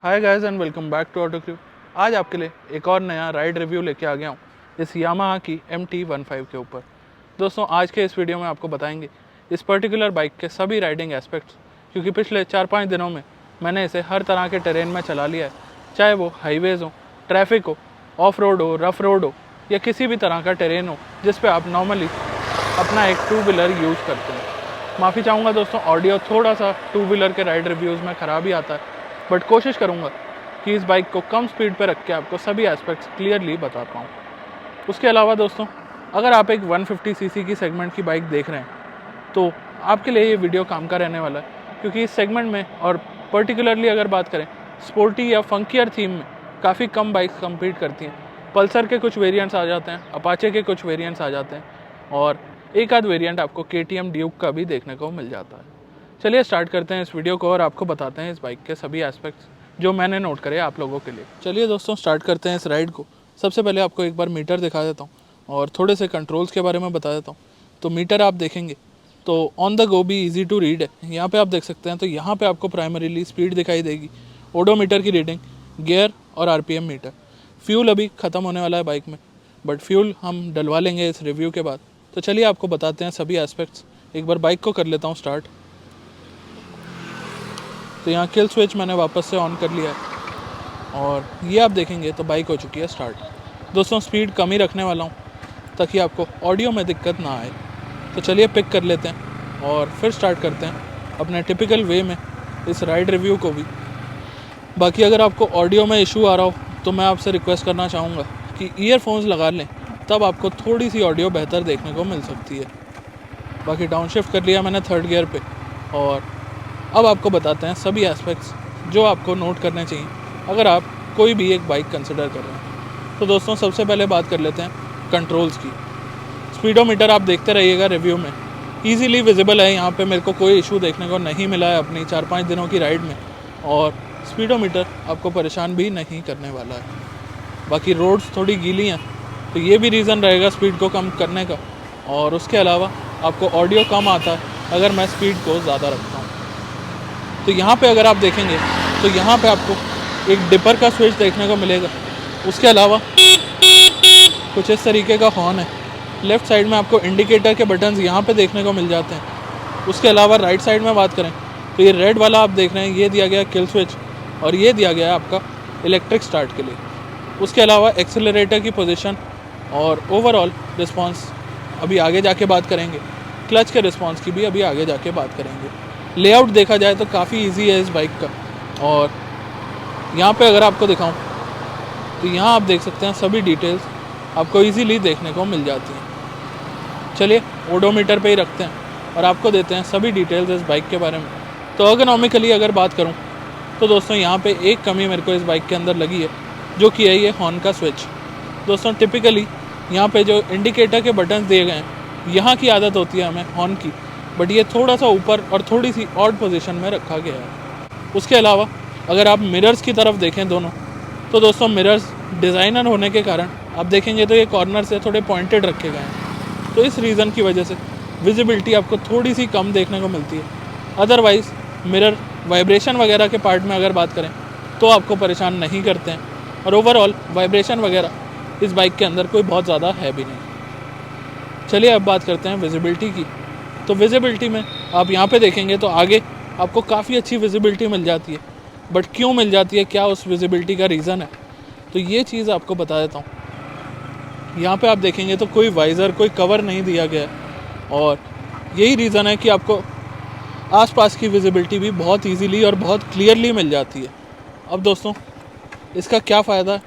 Hi guys and welcome back to auto crew. आज आपके लिए एक और नया राइड रिव्यू लेके आ गया हूँ इस यामाहा की MT-15 के ऊपर। दोस्तों आज के इस वीडियो में आपको बताएंगे इस पर्टिकुलर बाइक के सभी राइडिंग एस्पेक्ट्स, क्योंकि पिछले 4-5 दिनों में मैंने इसे हर तरह के टेरेन में चला लिया है, चाहे वो हाईवेज़ हो, ट्रैफिक हो, ऑफ रोड हो, रफ रोड हो या किसी भी तरह का टेरेन हो जिस पर आप नॉर्मली अपना एक टू व्हीलर यूज़ करते हैं। माफ़ी चाहूँगा दोस्तों, ऑडियो थोड़ा सा टू व्हीलर के राइड रिव्यूज़ में ख़राब ही आता है, बट कोशिश करूँगा कि इस बाइक को कम स्पीड पर रख के आपको सभी एस्पेक्ट्स क्लियरली बता पाऊँ। उसके अलावा दोस्तों, अगर आप एक 150 सीसी की सेगमेंट की बाइक देख रहे हैं तो आपके लिए ये वीडियो काम का रहने वाला है, क्योंकि इस सेगमेंट में और पर्टिकुलरली अगर बात करें स्पोर्टी या फंकियर थीम में काफ़ी कम बाइक्स कम्पीट करती हैं। पल्सर के कुछ वेरिएंट्स आ जाते हैं, अपाचे के कुछ वेरिएंट्स आ जाते हैं और एक आध वेरिएंट आपको KTM ड्यूक का भी देखने को मिल जाता है। चलिए स्टार्ट करते हैं इस वीडियो को और आपको बताते हैं इस बाइक के सभी एस्पेक्ट्स जो मैंने नोट करे आप लोगों के लिए। चलिए दोस्तों स्टार्ट करते हैं इस राइड को। सबसे पहले आपको एक बार मीटर दिखा देता हूँ और थोड़े से कंट्रोल्स के बारे में बता देता हूँ। तो मीटर आप देखेंगे तो ऑन द गो भी ईजी टू रीड है। यहाँ पे आप देख सकते हैं, तो यहाँ पे आपको प्राइमरीली स्पीड दिखाई देगी, ओडोमीटर की रीडिंग, गियर और RPM मीटर। फ्यूल अभी ख़त्म होने वाला है बाइक में, बट फ्यूल हम डलवा लेंगे इस रिव्यू के बाद। तो चलिए आपको बताते हैं सभी एस्पेक्ट्स। एक बार बाइक को कर लेता हूँ स्टार्ट। तो यहाँ किल स्विच मैंने वापस से ऑन कर लिया है और ये आप देखेंगे तो बाइक हो चुकी है स्टार्ट। दोस्तों स्पीड कम ही रखने वाला हूँ ताकि आपको ऑडियो में दिक्कत ना आए। तो चलिए पिक कर लेते हैं और फिर स्टार्ट करते हैं अपने टिपिकल वे में इस राइड रिव्यू को भी। बाकी अगर आपको ऑडियो में इशू आ रहा हो तो मैं आपसे रिक्वेस्ट करना चाहूँगा कि ईयरफोन्स लगा लें, तब आपको थोड़ी सी ऑडियो बेहतर देखने को मिल सकती है। बाकी डाउनशिफ्ट कर लिया मैंने 3rd गियर पे और अब आपको बताते हैं सभी एस्पेक्ट्स जो आपको नोट करने चाहिए अगर आप कोई भी एक बाइक कंसिडर कर रहे हैं। तो दोस्तों सबसे पहले बात कर लेते हैं कंट्रोल्स की। स्पीडोमीटर आप देखते रहिएगा रिव्यू में, ईजीली विजिबल है। यहाँ पे मेरे को कोई इशू देखने को नहीं मिला है अपनी 4-5 दिनों की राइड में, और स्पीडोमीटर आपको परेशान भी नहीं करने वाला है। बाकी रोड्स थोड़ी गीली हैं तो ये भी रीज़न रहेगा स्पीड को कम करने का, और उसके अलावा आपको ऑडियो कम आता है अगर मैं स्पीड को ज़्यादा रखता हूँ। तो यहाँ पे अगर आप देखेंगे तो यहाँ पे आपको एक डिपर का स्विच देखने को मिलेगा। उसके अलावा कुछ इस तरीके का हॉर्न है। लेफ़्ट साइड में आपको इंडिकेटर के बटन्स यहाँ पे देखने को मिल जाते हैं। उसके अलावा राइट साइड में बात करें तो ये रेड वाला आप देख रहे हैं, ये दिया गया किल स्विच और ये दिया गया है आपका इलेक्ट्रिक स्टार्ट के लिए। उसके अलावा एक्सेलरेटर की पोजीशन और ओवरऑल रिस्पांस अभी आगे जाके बात करेंगे। क्लच के रिस्पांस की भी अभी आगे जाके बात करेंगे। लेआउट देखा जाए तो काफ़ी इजी है इस बाइक का, और यहाँ पे अगर आपको दिखाऊं तो यहाँ आप देख सकते हैं सभी डिटेल्स आपको इजीली देखने को मिल जाती हैं। चलिए ओडोमीटर पे ही रखते हैं और आपको देते हैं सभी डिटेल्स इस बाइक के बारे में। तो अर्गोनॉमिकली अगर बात करूँ तो दोस्तों यहाँ पे एक कमी मेरे को इस बाइक के अंदर लगी है, जो कि है ये हॉर्न का स्विच। दोस्तों टिपिकली यहाँ पे जो इंडिकेटर के बटन्स दिए गए हैं, यहाँ की आदत होती है हमें हॉर्न की, बट ये थोड़ा सा ऊपर और थोड़ी सी ऑड पोजीशन में रखा गया है। उसके अलावा अगर आप मिरर्स की तरफ देखें दोनों, तो दोस्तों मिरर्स डिज़ाइनर होने के कारण आप देखेंगे तो ये कॉर्नर से थोड़े पॉइंटेड रखे गए हैं, तो इस रीज़न की वजह से विजिबिलिटी आपको थोड़ी सी कम देखने को मिलती है। अदरवाइज़ मिरर वाइब्रेशन वगैरह के पार्ट में अगर बात करें तो आपको परेशान नहीं करते हैं, और ओवरऑल वाइब्रेशन वगैरह इस बाइक के अंदर कोई बहुत ज़्यादा है भी नहीं। चलिए अब बात करते हैं विजिबिलिटी की। तो विजिबिलिटी में आप यहाँ पे देखेंगे तो आगे आपको काफ़ी अच्छी विजिबिलिटी मिल जाती है, बट क्यों मिल जाती है, क्या उस विजिबिलिटी का रीज़न है, तो ये चीज़ आपको बता देता हूँ। यहाँ पे आप देखेंगे तो कोई वाइज़र, कोई कवर नहीं दिया गया है, और यही रीज़न है कि आपको आसपास की विजिबिलिटी भी बहुत ईजीली और बहुत क्लियरली मिल जाती है। अब दोस्तों इसका क्या फ़ायदा है,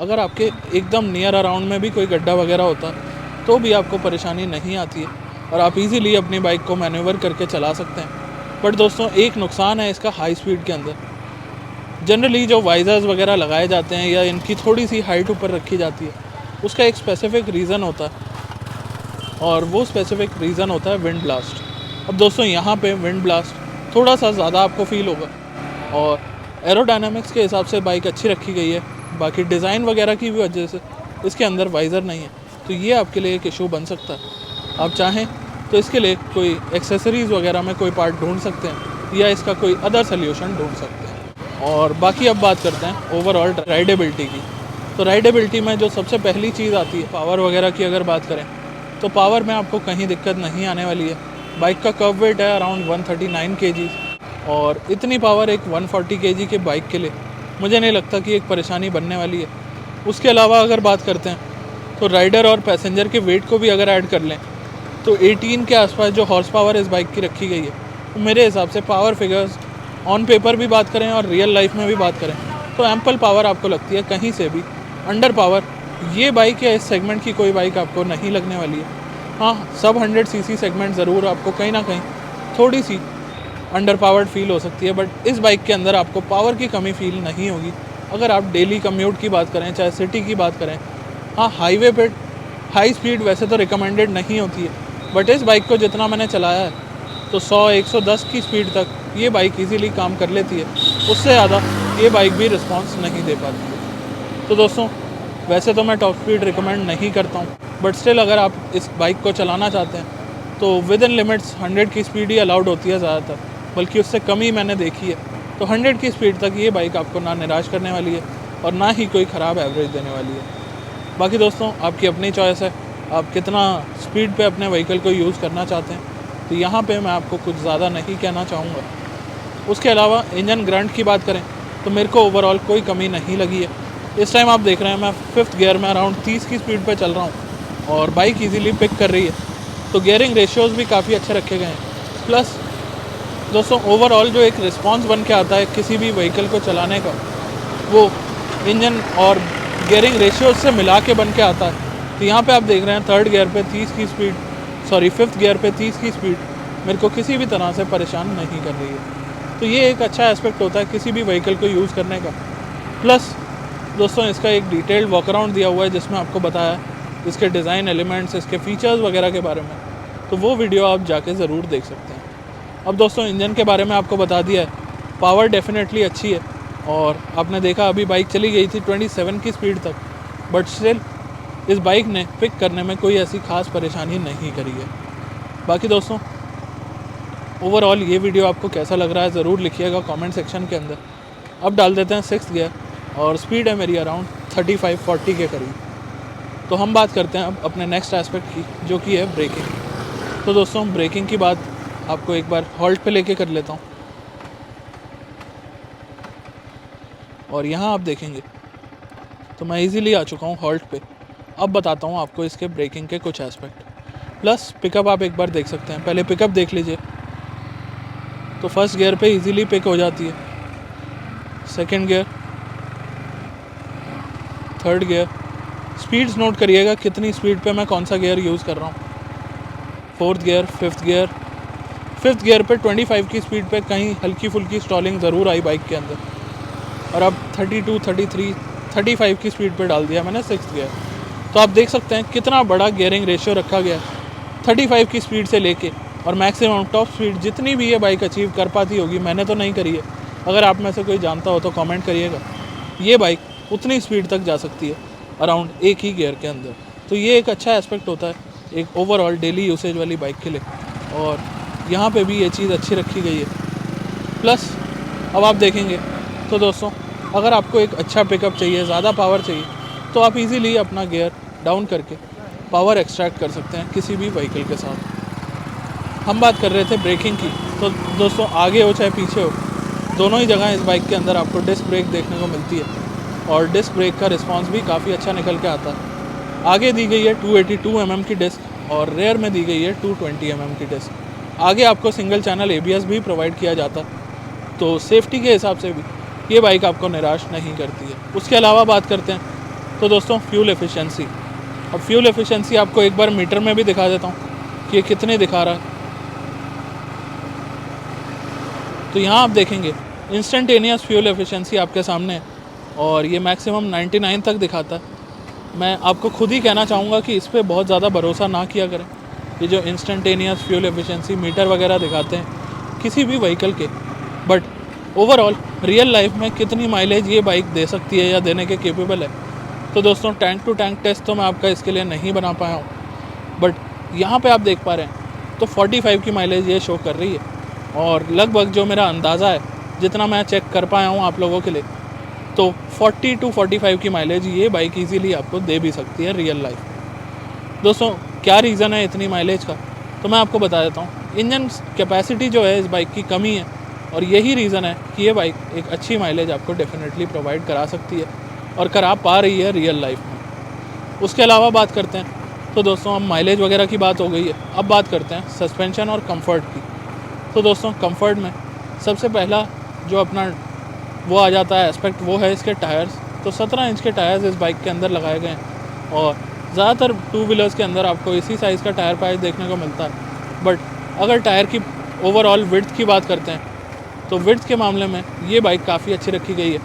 अगर आपके एकदम नियर अराउंड में भी कोई गड्ढा वगैरह होता है तो भी आपको परेशानी नहीं आती है और आप इजीली अपनी बाइक को मैन्यूवर करके चला सकते हैं। बट दोस्तों एक नुकसान है इसका हाई स्पीड के अंदर। जनरली जो वाइजर्स वगैरह लगाए जाते हैं या इनकी थोड़ी सी हाइट ऊपर रखी जाती है, उसका एक स्पेसिफिक रीज़न होता है, और वो स्पेसिफिक रीज़न होता है विंड ब्लास्ट। अब दोस्तों यहाँ पे विंड ब्लास्ट थोड़ा सा ज़्यादा आपको फील होगा, और एरोडायनामिक्स के हिसाब से बाइक अच्छी रखी गई है। बाकी डिज़ाइन वगैरह की भी वजह से इसके अंदर वाइज़र नहीं है, तो ये आपके लिए एक इशू बन सकता है। आप चाहें तो इसके लिए कोई एक्सेसरीज़ वगैरह में कोई पार्ट ढूंढ सकते हैं या इसका कोई अदर सोल्यूशन ढूंढ सकते हैं। और बाकी अब बात करते हैं ओवरऑल राइडेबिलिटी की। तो राइडेबिलिटी में जो सबसे पहली चीज़ आती है पावर वगैरह की अगर बात करें तो पावर में आपको कहीं दिक्कत नहीं आने वाली है। बाइक का कर्व वेट है अराउंड 139 kg और इतनी पावर एक 140 kg के बाइक के लिए मुझे नहीं लगता कि एक परेशानी बनने वाली है। उसके अलावा अगर बात करते हैं तो राइडर और पैसेंजर के वेट को भी अगर ऐड कर लें तो 18 के आसपास जो हॉर्स पावर इस बाइक की रखी गई है, तो मेरे हिसाब से पावर फिगर्स ऑन पेपर भी बात करें और रियल लाइफ में भी बात करें तो एम्पल पावर आपको लगती है, कहीं से भी अंडर पावर ये बाइक या इस सेगमेंट की कोई बाइक आपको नहीं लगने वाली है। हाँ, सब 100 cc सेगमेंट ज़रूर आपको कहीं ना कहीं थोड़ी सी अंडर पावर्ड फील हो सकती है, बट इस बाइक के अंदर आपको पावर की कमी फील नहीं होगी। अगर आप डेली कम्यूट की बात करें, चाहे सिटी की बात करें, हाँ हाईवे पे हाई स्पीड वैसे तो रिकमेंडेड नहीं होती है, बट इस बाइक को जितना मैंने चलाया है तो 100-110 की स्पीड तक ये बाइक इजीली काम कर लेती है। उससे ज़्यादा ये बाइक भी रिस्पांस नहीं दे पाती है। तो दोस्तों, वैसे तो मैं टॉप स्पीड रिकमेंड नहीं करता हूँ, बट स्टिल अगर आप इस बाइक को चलाना चाहते हैं तो विद इन लिमिट्स 100 की स्पीड ही अलाउड होती है ज़्यादातर, बल्कि उससे कम ही मैंने देखी है। तो 100 की स्पीड तक ये बाइक आपको ना निराश करने वाली है और ना ही कोई ख़राब एवरेज देने वाली है। बाकी दोस्तों, आपकी अपनी चॉइस है, आप कितना स्पीड पे अपने व्हीकल को यूज़ करना चाहते हैं। तो यहाँ पे मैं आपको कुछ ज़्यादा नहीं कहना चाहूँगा। उसके अलावा इंजन ग्रंट की बात करें तो मेरे को ओवरऑल कोई कमी नहीं लगी है। इस टाइम आप देख रहे हैं मैं 5th गियर में अराउंड 30 की स्पीड पे चल रहा हूँ और बाइक इजीली पिक कर रही है। तो गियरिंग रेशियोज़ भी काफ़ी अच्छे रखे गए हैं। प्लस दोस्तों, ओवरऑल जो एक रिस्पांस बन के आता है किसी भी व्हीकल को चलाने का, वो इंजन और गियरिंग रेशियोज से मिला के बन के आता है। तो यहाँ पे आप देख रहे हैं 3rd गियर पे 30 की स्पीड, 5th गियर पे 30 की स्पीड मेरे को किसी भी तरह से परेशान नहीं कर रही है। तो ये एक अच्छा एस्पेक्ट होता है किसी भी व्हीकल को यूज़ करने का। प्लस दोस्तों, इसका एक डिटेल्ड वॉक अराउंड दिया हुआ है जिसमें आपको बताया है इसके डिज़ाइन एलिमेंट्स, इसके फीचर्स वगैरह के बारे में, तो वो वीडियो आप जाके ज़रूर देख सकते हैं। अब दोस्तों, इंजन के बारे में आपको बता दिया है, पावर डेफिनेटली अच्छी है और आपने देखा अभी बाइक चली गई थी 27 की स्पीड तक, बट स्टिल इस बाइक ने पिक करने में कोई ऐसी ख़ास परेशानी नहीं करी है। बाकी दोस्तों, ओवरऑल ये वीडियो आपको कैसा लग रहा है ज़रूर लिखिएगा कमेंट सेक्शन के अंदर। अब डाल देते हैं 6th गियर और स्पीड है मेरी अराउंड 35-40 के करीब। तो हम बात करते हैं अब अपने नेक्स्ट एस्पेक्ट की, जो कि है ब्रेकिंग। तो दोस्तों, ब्रेकिंग की बात आपको एक बार हॉल्ट पे लेके कर लेता हूँ और यहाँ आप देखेंगे तो मैं इजीली आ चुका हूँ हॉल्ट पे। अब बताता हूँ आपको इसके ब्रेकिंग के कुछ एस्पेक्ट, प्लस पिकअप आप एक बार देख सकते हैं। पहले पिकअप देख लीजिए तो 1st गियर पे इजीली पिक हो जाती है, 2nd gear, 3rd gear, speeds note करिएगा कितनी स्पीड पे मैं कौन सा गियर यूज़ कर रहा हूँ, 4th gear, 5th gear. 5th gear पे 25 की स्पीड पे कहीं हल्की फुल्की स्टॉलिंग ज़रूर आई बाइक के अंदर और अब 32, 33, 35 की स्पीड पे डाल दिया मैंने 6th गियर। तो आप देख सकते हैं कितना बड़ा गियरिंग रेशियो रखा गया 35 की स्पीड से लेके, और मैक्सिमम टॉप स्पीड जितनी भी ये बाइक अचीव कर पाती होगी, मैंने तो नहीं करी है, अगर आप में से कोई जानता हो तो कमेंट करिएगा। ये बाइक उतनी स्पीड तक जा सकती है अराउंड एक ही गियर के अंदर। तो ये एक अच्छा एस्पेक्ट होता है एक ओवरऑल डेली यूसेज वाली बाइक के लिए, और यहाँ पे भी ये चीज़ अच्छी रखी गई है। प्लस अब आप देखेंगे तो दोस्तों, अगर आपको एक अच्छा पिकअप चाहिए, ज़्यादा पावर चाहिए, तो आप इजीली अपना गियर डाउन करके पावर एक्सट्रैक्ट कर सकते हैं किसी भी व्हीकल के साथ। हम बात कर रहे थे ब्रेकिंग की, तो दोस्तों आगे हो चाहे पीछे हो, दोनों ही जगह इस बाइक के अंदर आपको डिस्क ब्रेक देखने को मिलती है और डिस्क ब्रेक का रिस्पांस भी काफ़ी अच्छा निकल के आता है। आगे दी गई है 282 mm की डिस्क और रेयर में दी गई है 220 mm की डिस्क। आगे आपको सिंगल चैनल ABS भी प्रोवाइड किया जाता, तो सेफ्टी के हिसाब से भी ये बाइक आपको निराश नहीं करती है। उसके अलावा बात करते हैं तो दोस्तों फ्यूल एफिशिएंसी। अब फ्यूल एफिशिएंसी आपको एक बार मीटर में भी दिखा देता हूँ कि ये कितने दिखा रहा है। तो यहाँ आप देखेंगे इंस्टेंटेनियस फ्यूल एफिशिएंसी आपके सामने है और ये मैक्सिमम 99 तक दिखाता है। मैं आपको खुद ही कहना चाहूँगा कि इस पर बहुत ज़्यादा भरोसा ना किया करें। ये जो इंस्टेंटेनियस फ्यूल एफिशिएंसी मीटर वगैरह दिखाते हैं किसी भी व्हीकल के, बट ओवरऑल रियल लाइफ में कितनी माइलेज ये बाइक दे सकती है या देने के केपेबल है, तो दोस्तों टैंक टू टैंक टेस्ट तो मैं आपका इसके लिए नहीं बना पाया हूँ, बट यहाँ पे आप देख पा रहे हैं तो 45 की माइलेज ये शो कर रही है। और लगभग जो मेरा अंदाज़ा है जितना मैं चेक कर पाया हूँ आप लोगों के लिए, तो 40 to 45 की माइलेज ये बाइक ईज़िली आपको दे भी सकती है रियल लाइफ में। दोस्तों क्या रीज़न है इतनी माइलेज का, तो मैं आपको बता देता हूँ। इंजन कैपेसिटी जो है इस बाइक की कमी है, और यही रीज़न है कि ये बाइक एक अच्छी माइलेज आपको डेफिनेटली प्रोवाइड करा सकती है और करा पा रही है रियल लाइफ में। उसके अलावा बात करते हैं तो दोस्तों अब माइलेज वगैरह की बात हो गई है, अब बात करते हैं सस्पेंशन और कंफर्ट की। तो दोस्तों कंफर्ट में सबसे पहला जो अपना वो आ जाता है एस्पेक्ट, वो है इसके टायर्स। तो 17 इंच के टायर्स इस बाइक के अंदर लगाए गए हैं, और ज़्यादातर टू व्हीलर्स के अंदर आपको इसी साइज़ का टायर पैच देखने को मिलता है। बट अगर टायर की ओवरऑल विड्थ की बात करते हैं तो विड्थ के मामले में ये बाइक काफ़ी अच्छी रखी गई है।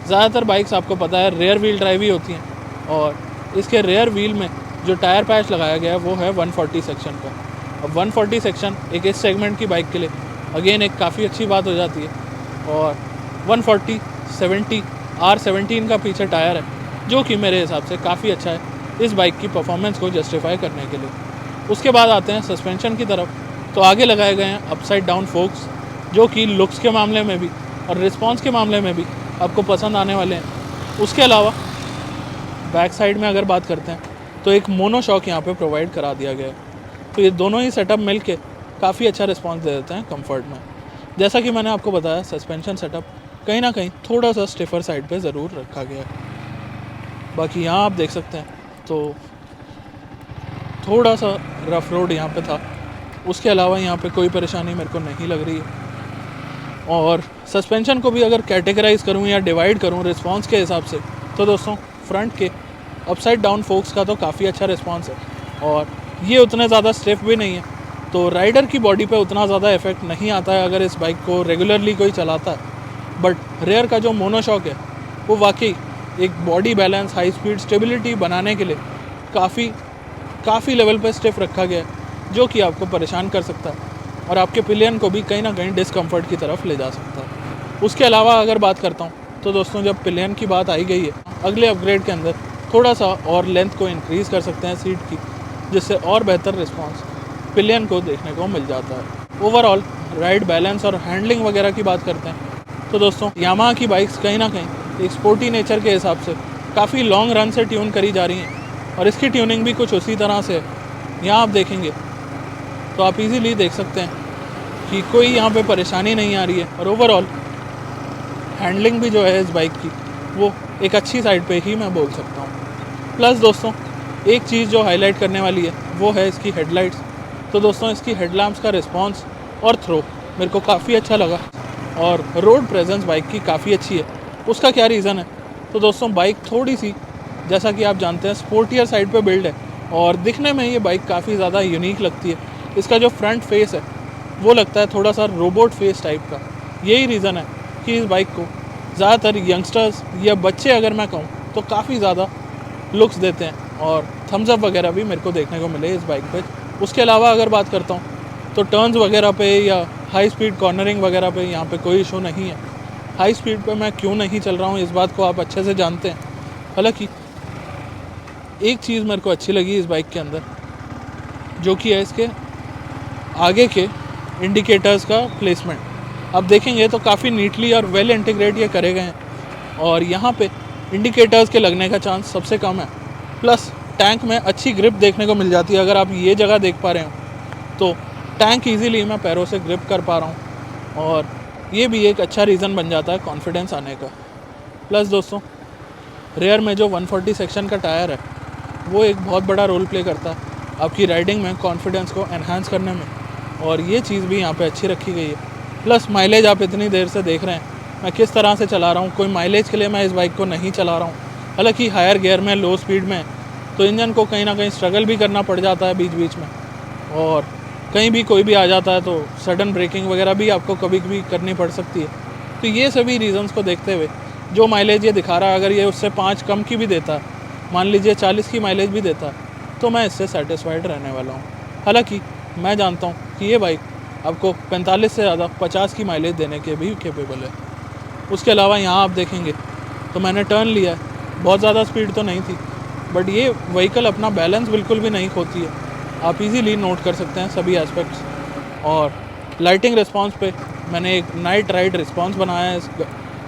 ज़्यादातर बाइक्स आपको पता है रेयर व्हील ड्राइव ही होती हैं, और इसके रेयर व्हील में जो टायर पैच लगाया गया है वो है 140 सेक्शन का। अब 140 सेक्शन एक इस सेगमेंट की बाइक के लिए अगेन एक काफ़ी अच्छी बात हो जाती है। और 140 70 R17 का पीछे टायर है, जो कि मेरे हिसाब से काफ़ी अच्छा है इस बाइक की परफॉर्मेंस को जस्टिफाई करने के लिए। उसके बाद आते हैं सस्पेंशन की तरफ। तो आगे लगाए गए हैं अपसाइड डाउन फोक्स, जो कि लुक्स के मामले में भी और रिस्पॉन्स के मामले में भी आपको पसंद आने वाले हैं। उसके अलावा बैक साइड में अगर बात करते हैं तो एक मोनो शॉक यहाँ पे प्रोवाइड करा दिया गया है। तो ये दोनों ही सेटअप मिलके काफ़ी अच्छा रिस्पॉन्स दे देते हैं कंफर्ट में। जैसा कि मैंने आपको बताया, सस्पेंशन सेटअप कहीं ना कहीं थोड़ा सा स्टिफर साइड पे ज़रूर रखा गया है। बाकी यहाँ आप देख सकते हैं तो थोड़ा सा रफ रोड यहाँ पे था। उसके अलावा यहाँ पे कोई परेशानी मेरे को नहीं लग रही है। और सस्पेंशन को भी अगर कैटेगराइज करूँ या डिवाइड करूँ रिस्पॉन्स के हिसाब से, तो दोस्तों फ्रंट के अपसाइड डाउन फोक्स का तो काफ़ी अच्छा रिस्पॉन्स है, और ये उतने ज़्यादा स्टिफ भी नहीं है, तो राइडर की बॉडी पे उतना ज़्यादा इफेक्ट नहीं आता है अगर इस बाइक को रेगुलरली कोई चलाता है। बट रेयर का जो मोनोशॉक है वो वाकई एक body balance, high speed stability बनाने के लिए काफ़ी लेवल पे स्टिफ रखा गया है, जो कि आपको परेशान कर सकता है और आपके पिलियन को भी कहीं ना कहीं डिस्कम्फर्ट की तरफ ले जा सकता है। उसके अलावा अगर बात करता हूँ तो दोस्तों जब पिलियन की बात आई गई है, अगले अपग्रेड के अंदर थोड़ा सा और लेंथ को इंक्रीज़ कर सकते हैं सीट की, जिससे और बेहतर रिस्पॉन्स पिलियन को देखने को मिल जाता है। ओवरऑल राइड बैलेंस और हैंडलिंग वगैरह की बात करते हैं तो दोस्तों यामाहा की बाइक्स कहीं ना कहीं एक स्पोर्टी नेचर के हिसाब से काफ़ी लॉन्ग रन से ट्यून करी जा रही हैं, और इसकी ट्यूनिंग भी कुछ उसी तरह से है। यहाँ आप देखेंगे तो आप इजीली देख सकते हैं कि कोई यहाँ पे परेशानी नहीं आ रही है, और ओवरऑल हैंडलिंग भी जो है इस बाइक की वो एक अच्छी साइड पे ही मैं बोल सकता हूँ। प्लस दोस्तों एक चीज़ जो हाईलाइट करने वाली है वो है इसकी हेडलाइट्स। तो दोस्तों इसकी हेडलैम्प्स का रिस्पॉन्स और थ्रो मेरे को काफ़ी अच्छा लगा, और रोड प्रेजेंस बाइक की काफ़ी अच्छी है। उसका क्या रीज़न है, तो दोस्तों बाइक थोड़ी सी, जैसा कि आप जानते हैं, स्पोर्टियर साइड पे बिल्ड है, और दिखने में ये बाइक काफ़ी ज़्यादा यूनिक लगती है। इसका जो फ्रंट फेस है वो लगता है थोड़ा सा रोबोट फेस टाइप का। यही रीज़न है कि इस बाइक को ज़्यादातर यंगस्टर्स या बच्चे, अगर मैं कहूँ, तो काफ़ी ज़्यादा लुक्स देते हैं, और थम्स अप वगैरह भी मेरे को देखने को मिले इस बाइक पे। उसके अलावा अगर बात करता हूँ तो टर्न्स वगैरह पे या हाई स्पीड कॉर्नरिंग वगैरह पे यहाँ पे कोई इशू नहीं है। हाई स्पीड पे मैं क्यों नहीं चल रहा हूँ इस बात को आप अच्छे से जानते हैं। हालांकि एक चीज़ मेरे को अच्छी लगी इस बाइक के अंदर, जो कि है इसके आगे के इंडिकेटर्स का प्लेसमेंट। आप देखेंगे तो काफ़ी नीटली और वेल इंटीग्रेट ये करे गए हैं, और यहाँ पे इंडिकेटर्स के लगने का चांस सबसे कम है। प्लस टैंक में अच्छी ग्रिप देखने को मिल जाती है। अगर आप ये जगह देख पा रहे हो तो टैंक इजीली मैं पैरों से ग्रिप कर पा रहा हूँ, और ये भी एक अच्छा रीज़न बन जाता है कॉन्फिडेंस आने का। प्लस दोस्तों रेयर में जो 140 सेक्शन का टायर है वो एक बहुत बड़ा रोल प्ले करता है आपकी राइडिंग में कॉन्फिडेंस को एनहांस करने में, और ये चीज़ भी यहाँ पे अच्छी रखी गई है। प्लस माइलेज आप इतनी देर से देख रहे हैं मैं किस तरह से चला रहा हूँ। कोई माइलेज के लिए मैं इस बाइक को नहीं चला रहा हूँ। हालांकि हायर गियर में, लो स्पीड में तो इंजन को कहीं ना कहीं स्ट्रगल भी करना पड़ जाता है बीच बीच में, और कहीं भी कोई भी आ जाता है तो सडन ब्रेकिंग वगैरह भी आपको कभी कभी करनी पड़ सकती है। तो ये सभी रीज़न्स को देखते हुए जो माइलेज ये दिखा रहा है, अगर ये उससे 5 कम की भी देता है, मान लीजिए 40 की माइलेज भी देता है, तो मैं इससे सेटिस्फाइड रहने वाला हूँ। हालांकि मैं जानता हूँ कि ये बाइक आपको 45 से ज़्यादा 50 की माइलेज देने के भी कैपेबल है। उसके अलावा यहाँ आप देखेंगे तो मैंने टर्न लिया है, बहुत ज़्यादा स्पीड तो नहीं थी, बट ये व्हीकल अपना बैलेंस बिल्कुल भी नहीं खोती है। आप इजीली नोट कर सकते हैं सभी एस्पेक्ट्स, और लाइटिंग रिस्पॉन्स पे मैंने एक नाइट राइड रिस्पॉन्स बनाया है इस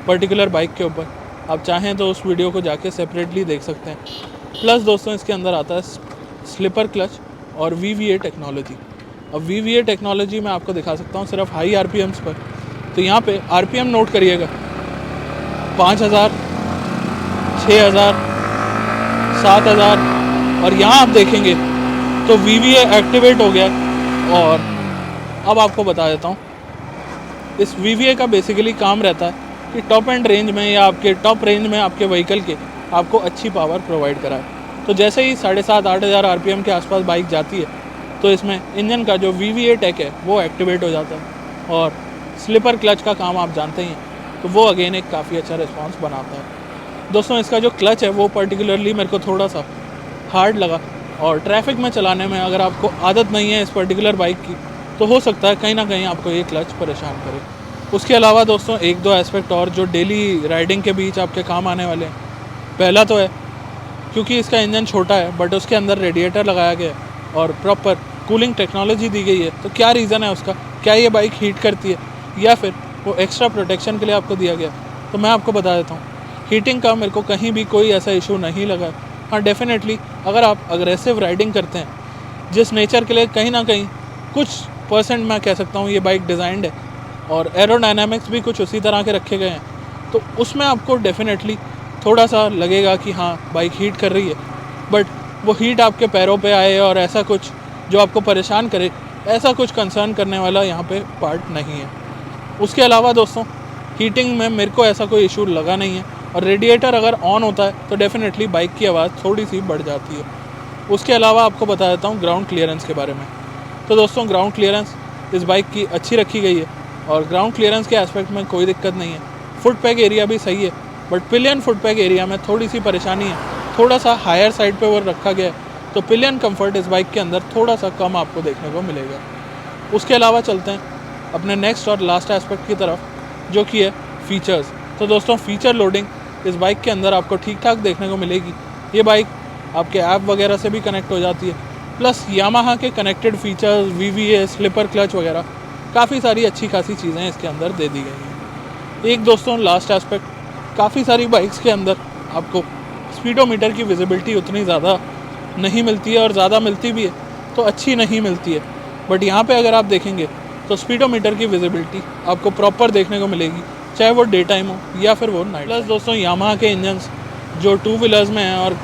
पर्टिकुलर बाइक के ऊपर। आप चाहें तो उस वीडियो को जाके सेपरेटली देख सकते हैं। प्लस दोस्तों इसके अंदर आता है स्लिपर क्लच और VVA टेक्नोलॉजी। अब VVA टेक्नोलॉजी मैं आपको दिखा सकता हूँ सिर्फ हाई RPMs पर। तो यहाँ पे RPM नोट करिएगा, 5000, 6000, 7000, और यहाँ आप देखेंगे तो VVA एक्टिवेट हो गया। और अब आपको बता देता हूँ, इस VVA का बेसिकली काम रहता है कि टॉप एंड रेंज में या आपके टॉप रेंज में आपके व्हीकल के आपको अच्छी पावर प्रोवाइड कराए। तो जैसे ही 7,500-8,000 RPM के आसपास बाइक जाती है तो इसमें इंजन का जो VVA टेक है वो एक्टिवेट हो जाता है। और स्लिपर क्लच का काम आप जानते ही हैं, तो वो अगेन एक काफ़ी अच्छा रिस्पॉन्स बनाता है। दोस्तों इसका जो क्लच है वो पर्टिकुलरली मेरे को थोड़ा सा हार्ड लगा, और ट्रैफिक में चलाने में अगर आपको आदत नहीं है इस पर्टिकुलर बाइक की तो हो सकता है कहीं ना कहीं आपको ये क्लच परेशान करे। उसके अलावा दोस्तों एक दो एस्पेक्ट और जो डेली राइडिंग के बीच आपके काम आने वाले हैं। पहला तो है क्योंकि इसका इंजन छोटा है बट उसके अंदर रेडिएटर लगाया गया है और प्रॉपर कूलिंग टेक्नोलॉजी दी गई है। तो क्या रीज़न है उसका, क्या ये बाइक हीट करती है या फिर वो एक्स्ट्रा प्रोटेक्शन के लिए आपको दिया गया, तो मैं आपको बता देता हूँ हीटिंग का मेरे को कहीं भी कोई ऐसा इशू नहीं लगा। हाँ डेफिनेटली अगर आप अग्रेसिव राइडिंग करते हैं जिस नेचर के लिए कहीं ना कहीं कुछ % मैं कह सकता हूँ ये बाइक डिज़ाइंड है और एरोडायनामिक्स भी कुछ उसी तरह के रखे गए हैं, तो उसमें आपको डेफिनेटली थोड़ा सा लगेगा कि हाँ बाइक हीट कर रही है। बट वो हीट आपके पैरों पे आए और ऐसा कुछ जो आपको परेशान करे, ऐसा कुछ कंसर्न करने वाला यहाँ पे पार्ट नहीं है। उसके अलावा दोस्तों हीटिंग में मेरे को ऐसा कोई इशू लगा नहीं है, और रेडिएटर अगर ऑन होता है तो डेफिनेटली बाइक की आवाज़ थोड़ी सी बढ़ जाती है। उसके अलावा आपको बता देता हूँ ग्राउंड क्लियरेंस के बारे में। तो दोस्तों ग्राउंड क्लियरेंस इस बाइक की अच्छी रखी गई है और ग्राउंड क्लियरेंस के एस्पेक्ट में कोई दिक्कत नहीं है। फुट पैक एरिया भी सही है, but pillion foot pack area में थोड़ी सी परेशानी है, थोड़ा सा हायर साइड पे वो रखा गया है, तो पिलियन कंफर्ट इस बाइक के अंदर थोड़ा सा कम आपको देखने को मिलेगा। उसके अलावा चलते हैं अपने नेक्स्ट और लास्ट एस्पेक्ट की तरफ, जो कि है फीचर्स। तो दोस्तों फीचर लोडिंग इस बाइक के अंदर आपको ठीक ठाक देखने को मिलेगी। ये बाइक आपके ऐप वगैरह से भी कनेक्ट हो जाती है, प्लस यामाहा के connected features, VVA, slipper clutch वगैरह काफ़ी सारी अच्छी खासी चीज़ें इसके अंदर दे दी गई हैं। एक दोस्तों लास्ट एस्पेक्ट, काफ़ी सारी बाइक्स के अंदर आपको स्पीडोमीटर की विजिबिलिटी उतनी ज़्यादा नहीं मिलती है, और ज़्यादा मिलती भी है तो अच्छी नहीं मिलती है। बट यहाँ पे अगर आप देखेंगे तो स्पीडोमीटर की विजिबिलिटी आपको प्रॉपर देखने को मिलेगी, चाहे वो डे टाइम हो या फिर वो नाइट। प्लस दोस्तों यामाहा के इंजन्स जो 2 व्हीलर्स में हैं, और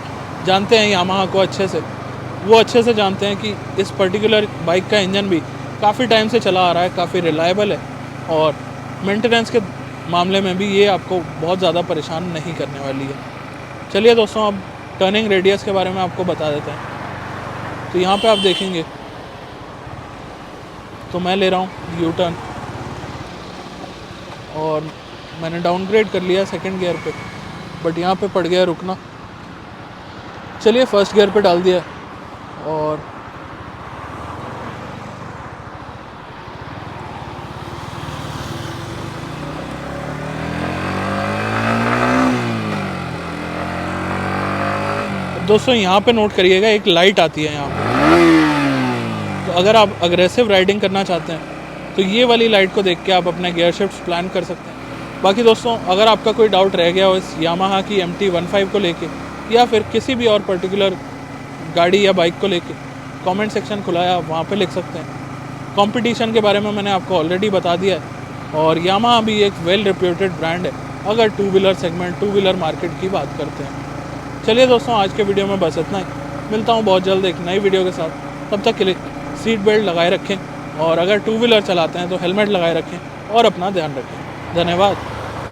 जानते हैं यामाहा को अच्छे से, वो अच्छे से जानते हैं कि इस पर्टिकुलर बाइक का इंजन भी काफ़ी टाइम से चला आ रहा है, काफ़ी रिलायबल है, और मेंटेनेंस के मामले में भी ये आपको बहुत ज़्यादा परेशान नहीं करने वाली है। चलिए दोस्तों अब टर्निंग रेडियस के बारे में आपको बता देते हैं। तो यहाँ पे आप देखेंगे तो मैं ले रहा हूँ यू टर्न, और मैंने डाउनग्रेड कर लिया सेकंड गियर पे, बट यहाँ पे पड़ गया रुकना। चलिए फर्स्ट गियर पे डाल दिया, और दोस्तों यहाँ पे नोट करिएगा एक लाइट आती है यहाँ पे, तो अगर आप अग्रेसिव राइडिंग करना चाहते हैं तो ये वाली लाइट को देख के आप अपने गियर शिफ्ट्स प्लान कर सकते हैं। बाकी दोस्तों अगर आपका कोई डाउट रह गया हो इस यामाहा की MT-15 को लेके, या फिर किसी भी और पर्टिकुलर गाड़ी या बाइक को लेके, कमेंट सेक्शन खुला है, आप वहाँ पे लिख सकते हैं। कंपटीशन के बारे में मैंने आपको ऑलरेडी बता दिया है, और यामाहा भी एक वेल रिप्यूटेड ब्रांड है अगर 2 व्हीलर सेगमेंट, 2 व्हीलर मार्केट की बात करते हैं। चलिए दोस्तों आज के वीडियो में बस इतना ही। मिलता हूँ बहुत जल्द एक नई वीडियो के साथ। तब तक के लिए सीट बेल्ट लगाए रखें, और अगर 2 व्हीलर चलाते हैं तो हेलमेट लगाए रखें और अपना ध्यान रखें। धन्यवाद।